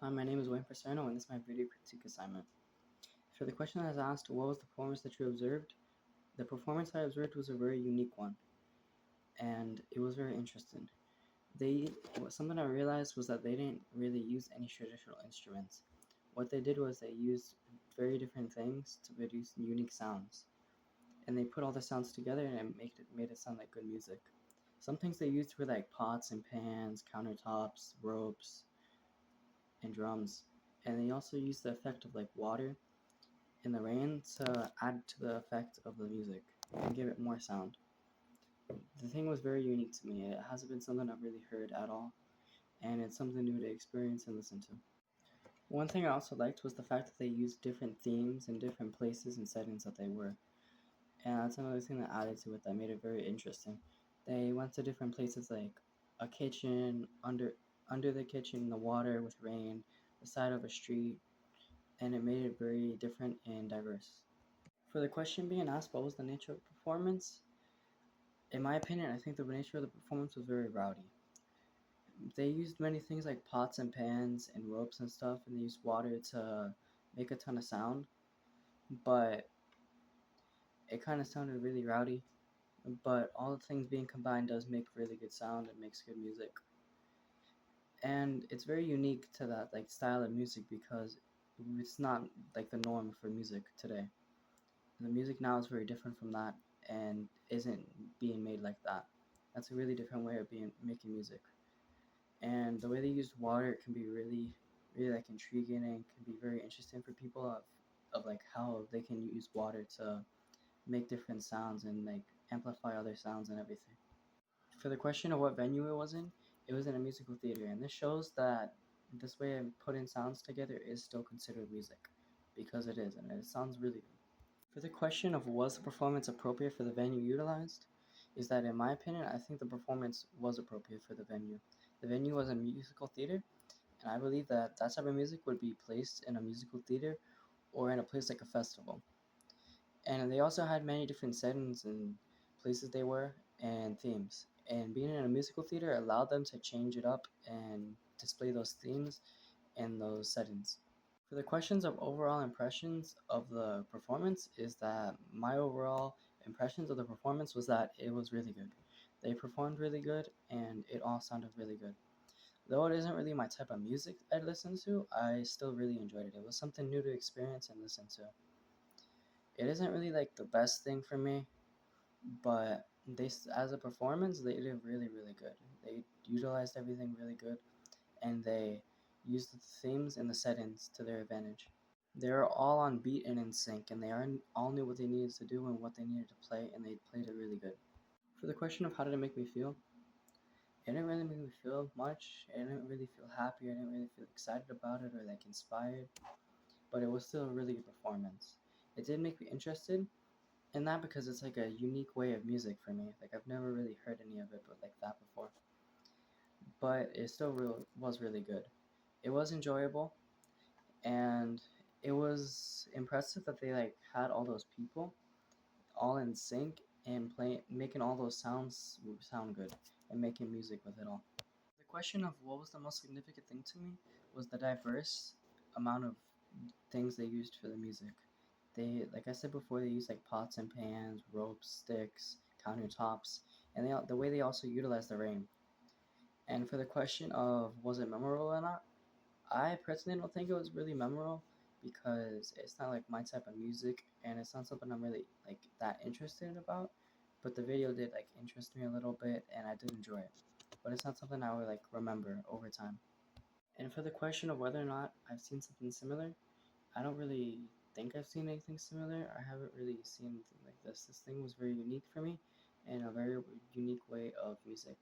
Hi, my name is Wayne Paserno, and this is my video critique assignment. For the question that was asked, what was the performance that you observed? The performance I observed was a very unique one, and it was very interesting. Something I realized was that they didn't really use any traditional instruments. What they did was they used very different things to produce unique sounds, and they put all the sounds together and made it sound like good music. Some things they used were like pots and pans, countertops, ropes, and drums, and they also used the effect of like water in the rain to add to the effect of the music and give it more sound. The thing was very unique to me. It hasn't been something I've really heard at all, and it's something new to experience and listen to. One thing I also liked was the fact that they used different themes in different places and settings that they were, and that's another thing that added to it that made it very interesting. They went to different places like a kitchen, under the kitchen, the water with rain, the side of a street, and it made it very different and diverse. For the question being asked, what was the nature of the performance? In my opinion, I think the nature of the performance was very rowdy. They used many things like pots and pans and ropes and stuff, and they used water to make a ton of sound, but it kind of sounded really rowdy. But all the things being combined does make really good sound and makes good music. And it's very unique to that like style of music because it's not like the norm for music today. The music now is very different from that and isn't being made like that. That's a really different way of making music. And the way they use water can be really like intriguing and can be very interesting for people of like how they can use water to make different sounds and like amplify other sounds and everything. For the question of what venue it was in a musical theater, and this shows that this way of putting sounds together is still considered music because it is, and it sounds really good. For the question of was the performance appropriate for the venue utilized, is that in my opinion, I think the performance was appropriate for the venue. The venue was a musical theater, and I believe that that type of music would be placed in a musical theater or in a place like a festival. And they also had many different settings and places they were and themes. And being in a musical theater allowed them to change it up and display those themes and those settings. For the questions of overall impressions of the performance, is that my overall impressions of the performance was that it was really good. They performed really good and it all sounded really good. Though it isn't really my type of music I listen to, I still really enjoyed it. It was something new to experience and listen to. It isn't really like the best thing for me, but as a performance, they did really good. They utilized everything really good and they used the themes and the settings to their advantage. They were all on beat and in sync, and all knew what they needed to do and what they needed to play, and they played it really good. For the question of how did it make me feel, it didn't really make me feel much. I didn't really feel happy. I didn't really feel excited about it or like inspired, but it was still a really good performance. It did make me interested in that because it's like a unique way of music for me. Like I've never really heard any of it, but like that before. But it still was really good. It was enjoyable, and it was impressive that they like had all those people all in sync and making all those sounds sound good and making music with it all. The question of what was the most significant thing to me was the diverse amount of things they used for the music. They, like I said before, they used like pots and pans, ropes, sticks, countertops, and the way they also utilized the rain. And for the question of was it memorable or not, I personally don't think it was really memorable because it's not like my type of music and it's not something I'm really like that interested about. But the video did like interest me a little bit and I did enjoy it. But it's not something I would like remember over time. And for the question of whether or not I've seen something similar, I don't really think I've seen anything similar. I haven't really seen anything like this. This thing was very unique for me and a very unique way of music.